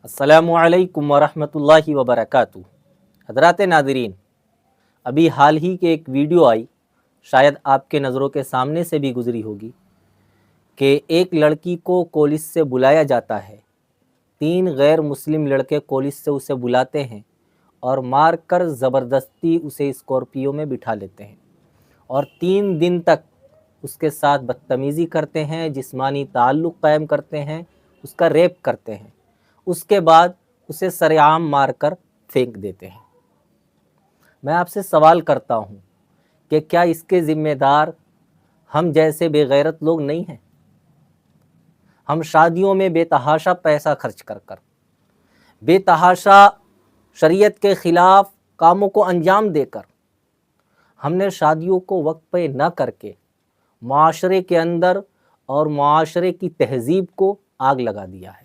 अस्सलामुअलैकुम वरहमतुल्लाहि वबरकातुहू। हज़रात नाज़रीन, अभी हाल ही के एक वीडियो आई, शायद आपके नज़रों के सामने से भी गुज़री होगी, कि एक लड़की को कॉलेज से बुलाया जाता है। 3 गैर मुस्लिम लड़के कॉलेज से उसे बुलाते हैं और मार कर ज़बरदस्ती उसे स्कॉर्पियो में बिठा लेते हैं और 3 दिन तक उसके साथ बदतमीज़ी करते हैं, जिस्मानी ताल्लुक़ कायम करते हैं, उसका रेप करते हैं। उसके बाद उसे सरेआम मार कर फेंक देते हैं। मैं आपसे सवाल करता हूँ कि क्या इसके ज़िम्मेदार हम जैसे बेगैरत लोग नहीं हैं? हम शादियों में बेतहाशा पैसा खर्च कर बेतहाशा शरीयत के ख़िलाफ़ कामों को अंजाम देकर हमने शादियों को वक्त पे न करके माशरे के अंदर और माशरे की तहज़ीब को आग लगा दिया है।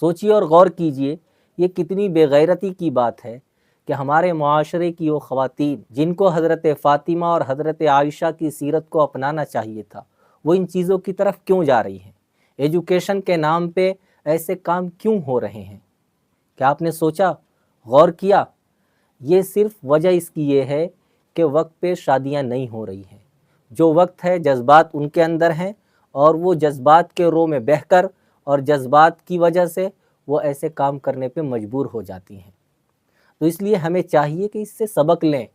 सोचिए और गौर कीजिए, ये कितनी बेगैरती की बात है कि हमारे माशरे की वो ख़वातीन जिनको हज़रत फ़ातिमा और हज़रत आयशा की सीरत को अपनाना चाहिए था, वो इन चीज़ों की तरफ क्यों जा रही हैं? एजुकेशन के नाम पे ऐसे काम क्यों हो रहे हैं? क्या आपने सोचा, गौर किया? ये सिर्फ़ वजह इसकी ये है कि वक्त पे शादियाँ नहीं हो रही हैं। जो वक्त है, जज्बात उनके अंदर हैं और वो जज्बात के रो में बहकर और जज्बात की वजह से वो ऐसे काम करने पे मजबूर हो जाती हैं। तो इसलिए हमें चाहिए कि इससे सबक लें,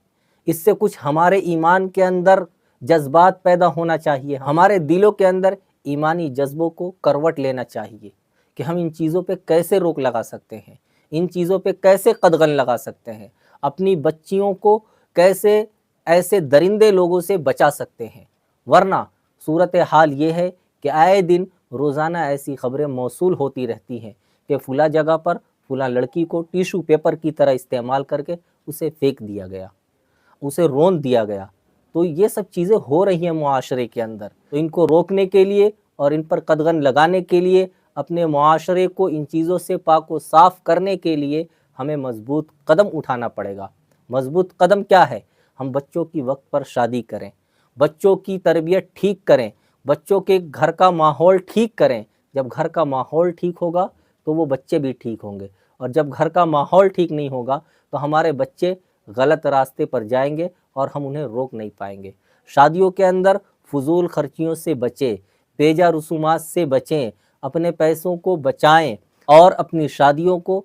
इससे कुछ हमारे ईमान के अंदर जज्बात पैदा होना चाहिए, हमारे दिलों के अंदर ईमानी जज्बों को करवट लेना चाहिए कि हम इन चीज़ों पे कैसे रोक लगा सकते हैं, इन चीज़ों पे कैसे कदगन लगा सकते हैं, अपनी बच्चियों को कैसे ऐसे दरिंदे लोगों से बचा सकते हैं। वरना सूरत हाल ये है कि आए दिन रोज़ाना ऐसी ख़बरें मौसूल होती रहती हैं कि फ़ुला जगह पर फ़ुला लड़की को टिशू पेपर की तरह इस्तेमाल करके उसे फेंक दिया गया, उसे रौंद दिया गया। तो ये सब चीज़ें हो रही हैं मुआशरे के अंदर। तो इनको रोकने के लिए और इन पर कदगन लगाने के लिए, अपने मुआशरे को इन चीज़ों से पाक व साफ़ करने के लिए हमें मज़बूत कदम उठाना पड़ेगा। मज़बूत कदम क्या है? हम बच्चों की वक्त पर शादी करें, बच्चों की तरबियत ठीक करें, बच्चों के घर का माहौल ठीक करें। जब घर का माहौल ठीक होगा तो वो बच्चे भी ठीक होंगे, और जब घर का माहौल ठीक नहीं होगा तो हमारे बच्चे गलत रास्ते पर जाएंगे और हम उन्हें रोक नहीं पाएंगे। शादियों के अंदर फजूल खर्चियों से बचें, बेजा रसूमात से बचें, अपने पैसों को बचाएं और अपनी शादियों को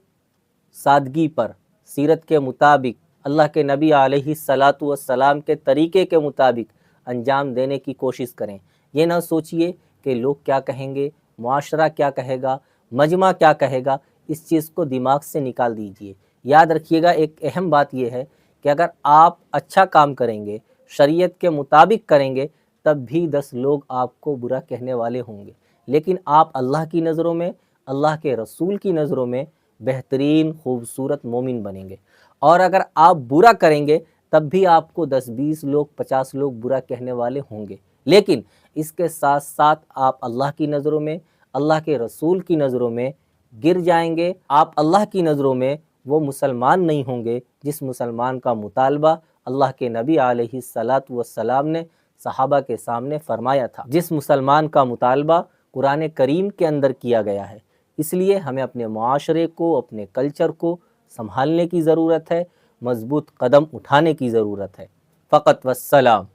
सादगी पर, सीरत के मुताबिक, अल्लाह के नबी अलैहिस्सलातु वस्सलाम के तरीक़े के मुताबिक अंजाम देने की कोशिश करें। ये ना सोचिए कि लोग क्या कहेंगे, मुआशरा क्या कहेगा, मजमा क्या कहेगा। इस चीज़ को दिमाग से निकाल दीजिए। याद रखिएगा, एक अहम बात यह है कि अगर आप अच्छा काम करेंगे, शरीयत के मुताबिक करेंगे, तब भी 10 लोग आपको बुरा कहने वाले होंगे, लेकिन आप अल्लाह की नज़रों में, अल्लाह के रसूल की नज़रों में बेहतरीन खूबसूरत मोमिन बनेंगे। और अगर आप बुरा करेंगे तब भी आपको 10-20 लोग, 50 लोग बुरा कहने वाले होंगे, लेकिन इसके साथ साथ आप अल्लाह की नज़रों में, अल्लाह के रसूल की नज़रों में गिर जाएंगे। आप अल्लाह की नज़रों में वो मुसलमान नहीं होंगे जिस मुसलमान का मुतालबा अल्लाह के नबी अलैहिस्सलातु वस्सलाम ने सहाबा के सामने फरमाया था, जिस मुसलमान का मुतालबा कुरान करीम के अंदर किया गया है। इसलिए हमें अपने मुआशरे को, अपने कल्चर को संभालने की ज़रूरत है, मज़बूत कदम उठाने की ज़रूरत है। फ़क़त वस्सलाम।